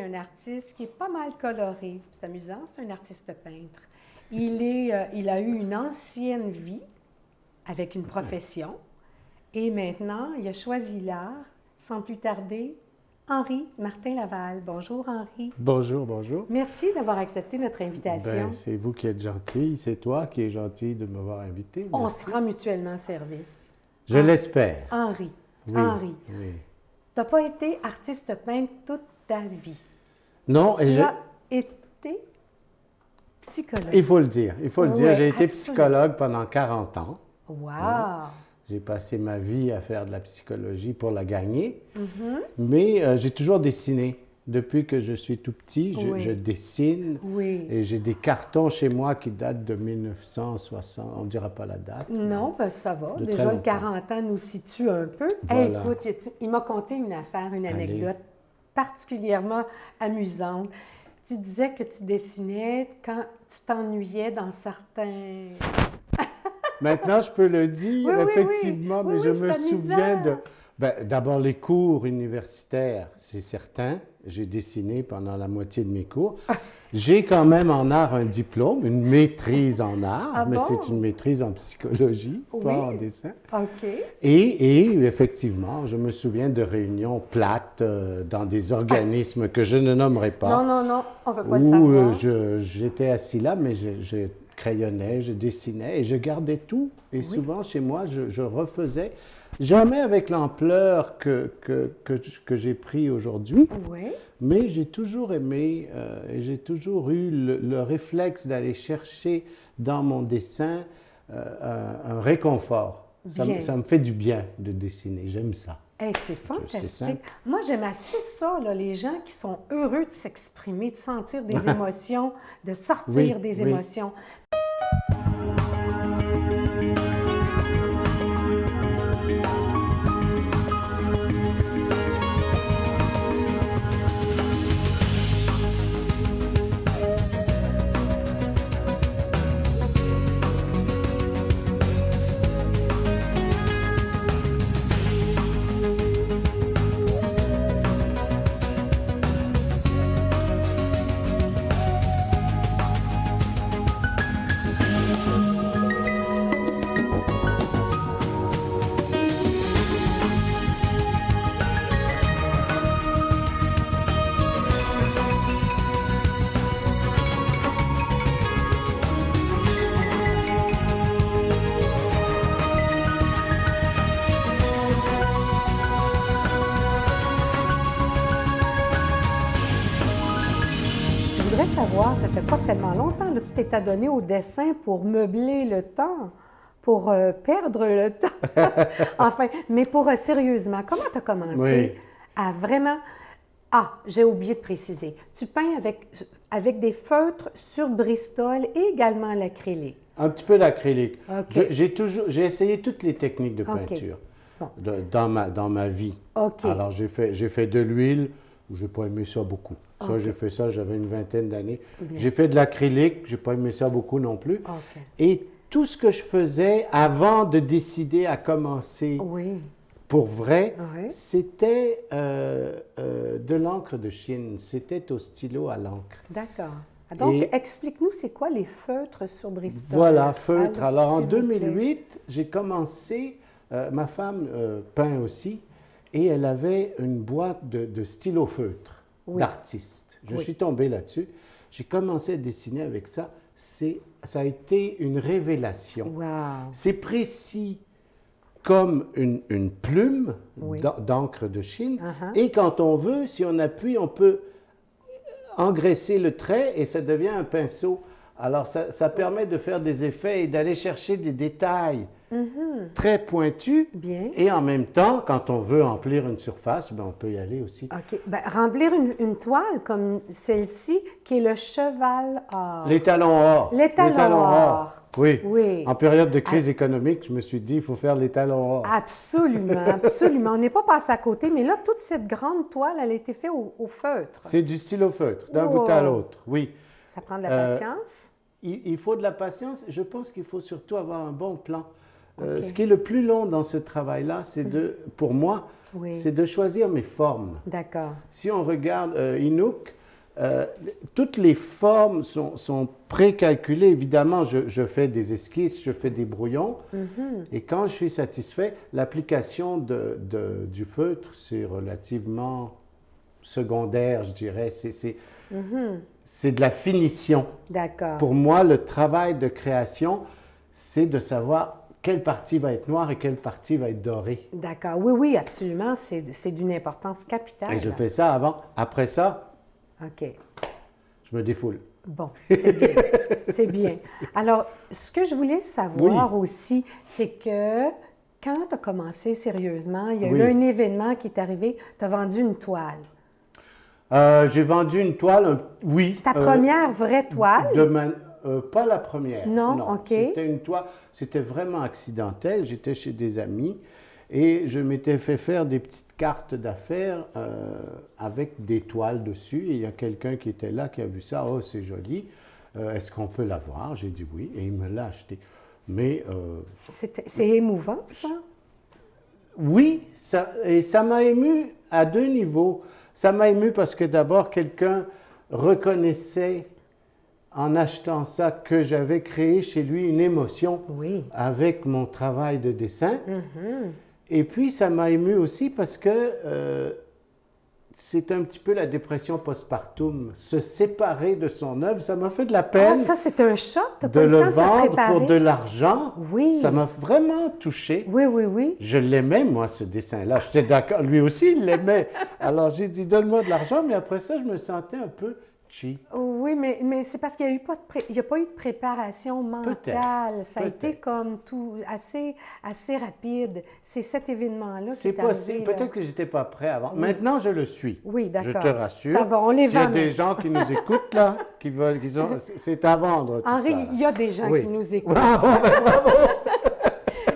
un artiste qui est pas mal coloré. C'est amusant, c'est un artiste peintre. Il a eu une ancienne vie avec une profession et maintenant, il a choisi l'art. Sans plus tarder, Henri Martin Laval. Bonjour Henri. Bonjour, bonjour. Merci d'avoir accepté notre invitation. C'est vous qui êtes gentil, c'est toi qui es gentil de m'avoir invité. On Merci. se rend mutuellement service. Je l'espère. Henri. Oui, Henri. oui. Tu n'as pas été artiste peintre toute ta vie. Non, Tu as été psychologue. il faut le dire, il faut le dire. Oui, J'ai été absolument. psychologue pendant 40 ans. Wow! J'ai passé ma vie à faire de la psychologie pour la gagner. Mhm. Mais j'ai toujours dessiné. Depuis que je suis tout petit, Oui. je dessine. Oui. Et j'ai des cartons chez moi qui datent de 1960. On ne dira pas la date. Non, ben ça va. De très Déjà, le longtemps. 40 ans nous situe un peu. Voilà. Hey, écoute, il m'a conté une affaire, une Allez. anecdote particulièrement amusante. Tu disais que tu dessinais quand tu t'ennuyais dans certains... Maintenant, je peux le dire, Oui, oui, oui. effectivement, Oui, mais oui, je me c'est souviens amusant. d'abord les cours universitaires, c'est certain. J'ai dessiné pendant la moitié de mes cours. J'ai quand même en art un diplôme, une maîtrise en art, Ah mais bon? c'est une maîtrise en psychologie, Oui. pas en dessin. OK. Et effectivement, je me souviens de réunions plates dans des organismes que je ne nommerai pas. Non, non, non, on ne veut pas le Où savoir. j'étais assis là, mais je crayonnais, je dessinais et je gardais tout. Et Oui. souvent, chez moi, je refaisais. Jamais avec l'ampleur que j'ai pris aujourd'hui, Oui. mais j'ai toujours aimé et j'ai toujours eu le réflexe d'aller chercher dans mon dessin un réconfort. Bien. Ça me fait du bien de dessiner, j'aime ça. Hey, c'est simple. fantastique. Moi, j'aime assez ça, là, les gens qui sont heureux de s'exprimer, de sentir des émotions, de sortir Oui, des oui. émotions. Je voudrais savoir, ça fait pas tellement longtemps, là, tu t'es adonné au dessin pour meubler le temps, pour perdre le temps. Enfin, mais pour sérieusement, comment tu as commencé Oui. à vraiment... Ah, j'ai oublié de préciser. Tu peins avec des feutres sur Bristol et également l'acrylique. Un petit peu d'acrylique. OK. J'ai essayé toutes les techniques de OK. peinture Bon. dans ma vie. OK. Alors, j'ai fait de l'huile, j'ai pas aimé ça beaucoup. Ça, OK. j'ai fait ça, j'avais une vingtaine d'années. Bien. J'ai fait de l'acrylique, j'ai pas aimé ça beaucoup non plus. OK. Et tout ce que je faisais avant de décider à commencer Oui. pour vrai, Oui. c'était de l'encre de Chine. C'était au stylo à l'encre. D'accord. Donc, Et- explique-nous, c'est quoi les feutres sur Bristol? Voilà, feutre. Alors, en s'il vous plaît. 2008, j'ai commencé, ma femme peint aussi, et elle avait une boîte de stylo feutre Oui. d'artiste. Je Oui. suis tombé là-dessus. J'ai commencé à dessiner avec ça. Ça a été une révélation. Wow. C'est précis comme une plume Oui. d'encre de Chine. Uh-huh. Et quand on veut, si on appuie, on peut engraisser le trait et ça devient un pinceau. Alors, ça permet de faire des effets et d'aller chercher des détails très pointus. Bien. Et en même temps, quand on veut emplir une surface, ben, on peut y aller aussi. OK. Ben, remplir une toile comme celle-ci, qui est le cheval or. Les talons or. Les talons or. Oui. Oui. En période de crise économique, je me suis dit, il faut faire les talons or. Absolument, absolument. On n'est pas passé à côté, mais là, toute cette grande toile, elle a été faite au feutre. C'est du stylo feutre, d'un Wow. bout à l'autre. Oui. Ça prend de la patience. Il faut de la patience. Je pense qu'il faut surtout avoir un bon plan. OK. Ce qui est le plus long dans ce travail-là, c'est pour moi, Oui. c'est de choisir mes formes. D'accord. Si on regarde Hinouk, toutes les formes sont précalculées. Évidemment, je fais des esquisses, je fais des brouillons. Et quand je suis satisfait, l'application du feutre, c'est relativement secondaire, je dirais. C'est de la finition. D'accord. Pour moi, le travail de création, c'est de savoir quelle partie va être noire et quelle partie va être dorée. D'accord. Oui, oui, absolument. C'est d'une importance capitale. Et je fais ça avant. Après ça, OK. je me défoule. Bon, c'est bien. C'est bien. Alors, ce que je voulais savoir aussi, c'est que quand tu as commencé sérieusement, il y a eu un événement qui est arrivé, tu as vendu une toile. J'ai vendu une toile, oui. Ta première vraie toile? Pas la première. Non, OK. C'était une toile, c'était vraiment accidentel. J'étais chez des amis et je m'étais fait faire des petites cartes d'affaires avec des toiles dessus. Et il y a quelqu'un qui était là qui a vu ça. Oh, c'est joli. Est-ce qu'on peut l'avoir? J'ai dit oui et il me l'a acheté. Mais. C'est émouvant, ça? Oui, et ça m'a ému à deux niveaux. Ça m'a ému parce que d'abord, quelqu'un reconnaissait en achetant ça que j'avais créé chez lui une émotion avec mon travail de dessin. Et puis, ça m'a ému aussi parce que c'est un petit peu la dépression postpartum. Se séparer de son œuvre, ça m'a fait de la peine. Ah, ça, c'est un choc? T'as de pas eu le le temps de te vendre préparer? pour de l'argent. Oui. Ça m'a vraiment touché. Oui, oui, oui. Je l'aimais, moi, ce dessin-là. J'étais d'accord. Lui aussi, il l'aimait. Alors, j'ai dit, donne-moi de l'argent. Mais après ça, je me sentais un peu cheap. Oui, mais c'est parce qu'il n'y a eu pas il y a pas eu de préparation mentale. Ça a été comme tout assez rapide. C'est cet événement-là qui est arrivé. C'est possible. Peut-être que je n'étais pas prêt avant. Maintenant, je le suis. Oui, d'accord. Je te rassure. Ça va, on les S'il y a vend. des gens qui nous écoutent, là, c'est à vendre. Tout Henri, ça, là. il y a des gens qui nous écoutent. Bravo, bravo.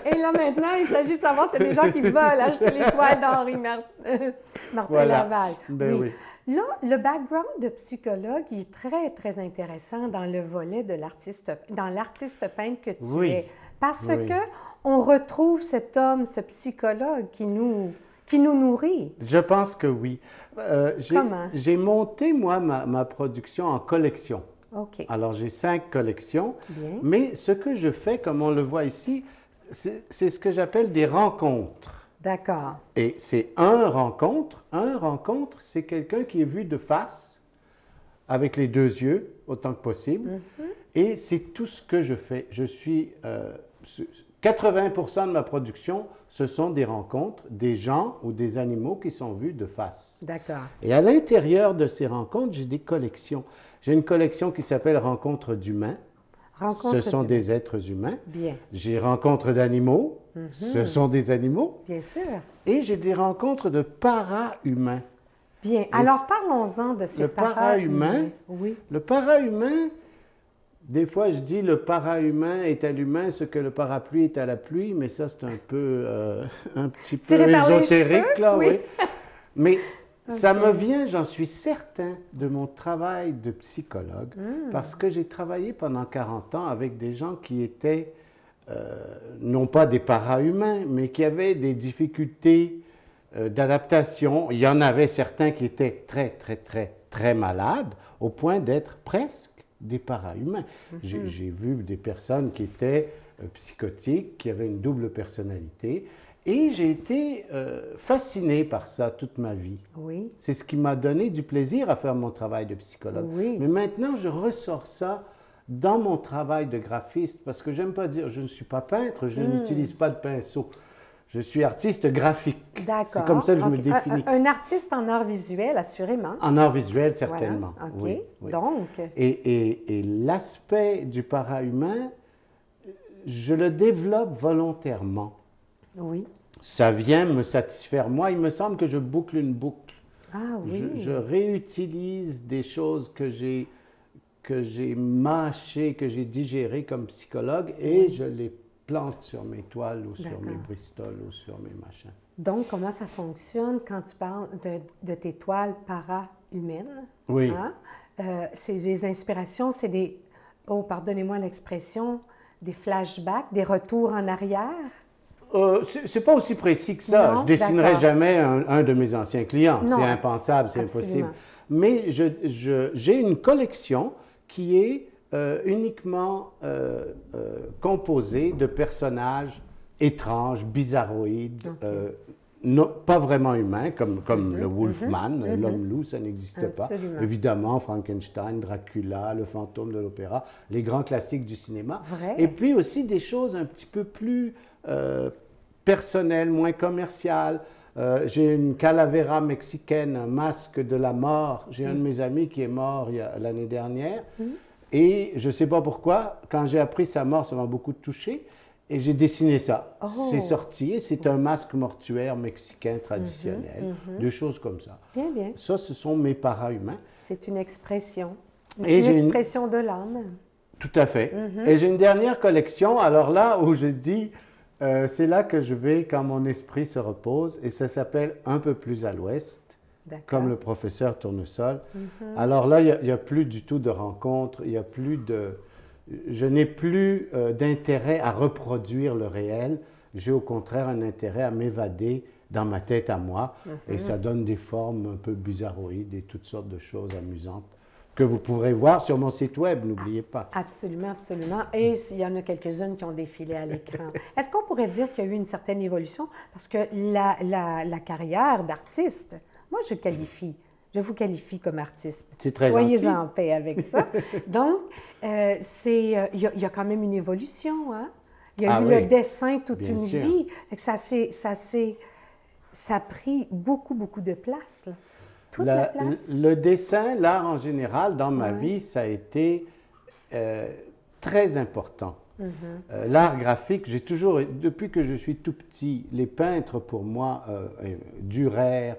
Et là, maintenant, il s'agit de savoir si c'est des gens qui veulent acheter les toiles d'Henri Martin-Laval. Ben oui. Là, le background de psychologue, il est très, très intéressant dans le volet de l'artiste peintre que tu es. Parce que on retrouve cet homme, ce psychologue qui nous nourrit. Je pense que oui. Comment? J'ai monté, moi, ma production en collection. OK. Alors, j'ai 5 collections. Bien. Mais ce que je fais, comme on le voit ici, c'est ce que j'appelle des rencontres. D'accord. Et c'est un rencontre. Un rencontre, c'est quelqu'un qui est vu de face, avec les deux yeux, autant que possible. Et c'est tout ce que je fais. 80% de ma production, ce sont des rencontres, des gens ou des animaux qui sont vus de face. D'accord. Et à l'intérieur de ces rencontres, j'ai des collections. J'ai une collection qui s'appelle Rencontres d'humains. Ce sont des êtres humains. Bien. J'ai rencontres d'animaux. Ce sont des animaux. Bien sûr. Et j'ai des rencontres de para-humains. Bien. Alors, parlons-en de ces para-humains. Oui. Le para-humain, des fois, je dis le para-humain est à l'humain ce que le parapluie est à la pluie, mais ça, c'est un peu, un petit peu ésotérique, là, oui. Mais ça me vient, j'en suis certain, de mon travail de psychologue, parce que j'ai travaillé pendant 40 ans avec des gens qui étaient, non pas des para-humains, mais qui avaient des difficultés d'adaptation. Il y en avait certains qui étaient très, très, très, très malades, au point d'être presque des para-humains. J'ai vu des personnes qui étaient psychotiques, qui avaient une double personnalité, et j'ai été fasciné par ça toute ma vie. Oui. C'est ce qui m'a donné du plaisir à faire mon travail de psychologue. Oui. Mais maintenant, je ressors ça dans mon travail de graphiste, parce que j'aime pas dire je ne suis pas peintre, je n'utilise pas de pinceau. Je suis artiste graphique. D'accord. C'est comme ça que je me définis. Un artiste en art visuel, assurément. En art visuel, certainement. Voilà. OK. Oui, oui. Donc. Et l'aspect du para-humain, je le développe volontairement. Oui. Ça vient me satisfaire. Moi, il me semble que je boucle une boucle. Ah oui. Je réutilise des choses que j'ai mâchées, que j'ai digérées comme psychologue, et je les plante sur mes toiles ou sur mes bristoles ou sur mes machins. Donc, comment ça fonctionne quand tu parles de tes toiles para-humaines? Oui. Hein? C'est des inspirations, c'est des... Oh, pardonnez-moi l'expression, des flashbacks, des retours en arrière? C'est pas aussi précis que ça. Non, Je dessinerai d'accord. jamais un de mes anciens clients. Non, C'est impensable, c'est absolument. impossible. Mais j'ai une collection qui est uniquement composée de personnages étranges, bizarroïdes, pas vraiment humains, comme le Wolfman, l'homme-loup, ça n'existe pas. Absolument. Évidemment, Frankenstein, Dracula, le fantôme de l'opéra, les grands classiques du cinéma. Vrai. Et puis aussi des choses un petit peu plus personnelles, moins commerciales. J'ai une calavera mexicaine, un masque de la mort. J'ai un de mes amis qui est mort l'année dernière. Et je ne sais pas pourquoi, quand j'ai appris sa mort, ça m'a beaucoup touché. Et j'ai dessiné ça. Oh. C'est sorti et c'est un masque mortuaire mexicain traditionnel. Des choses comme ça. Bien, bien. Ça, ce sont mes para-humains. C'est une expression. Et Une j'ai expression de l'âme. Tout à fait. Et j'ai une dernière collection, alors là où je dis, c'est là que je vais quand mon esprit se repose, et ça s'appelle Un peu plus à l'ouest, comme le professeur Tournesol. Alors là, il n'y a plus du tout de rencontres, il y a plus de... Je n'ai plus d'intérêt à reproduire le réel, j'ai au contraire un intérêt à m'évader dans ma tête à moi, et ça donne des formes un peu bizarroïdes et toutes sortes de choses amusantes que vous pourrez voir sur mon site web, n'oubliez pas. Absolument, absolument. Et il y en a quelques-unes qui ont défilé à l'écran. Est-ce qu'on pourrait dire qu'il y a eu une certaine évolution? Parce que la carrière d'artiste, moi, je vous qualifie comme artiste. C'est très Soyez gentil. en paix avec ça. Donc, il y a quand même une évolution, hein? Il y a eu oui. le dessin toute Bien une sûr. vie. Fait que ça a pris beaucoup, beaucoup de place, là. Toute la place. Le dessin, l'art en général, dans ma vie, ça a été très important. L'art graphique, j'ai toujours, depuis que je suis tout petit, les peintres pour moi, Dürer,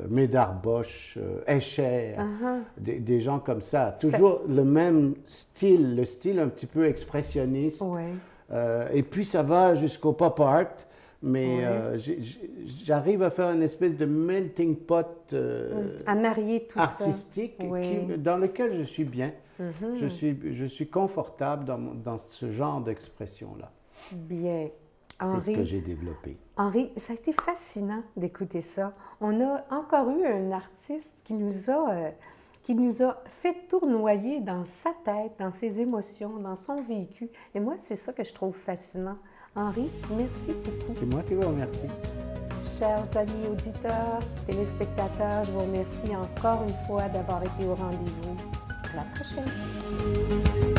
Médard Bosch, Escher, des gens comme ça, toujours le même style, le style un petit peu expressionniste. Ouais. Et puis ça va jusqu'au pop art. Mais j'arrive à faire une espèce de melting pot À marier tout artistique ça. Oui. dans lequel je suis bien. Je suis confortable dans ce genre d'expression-là. Bien. C'est ce que j'ai développé. Henri, ça a été fascinant d'écouter ça. On a encore eu un artiste qui nous a fait tournoyer dans sa tête, dans ses émotions, dans son vécu. Et moi, c'est ça que je trouve fascinant. Henri, merci beaucoup. C'est moi qui vous remercie. Chers amis auditeurs, téléspectateurs, je vous remercie encore une fois d'avoir été au rendez-vous. À la prochaine.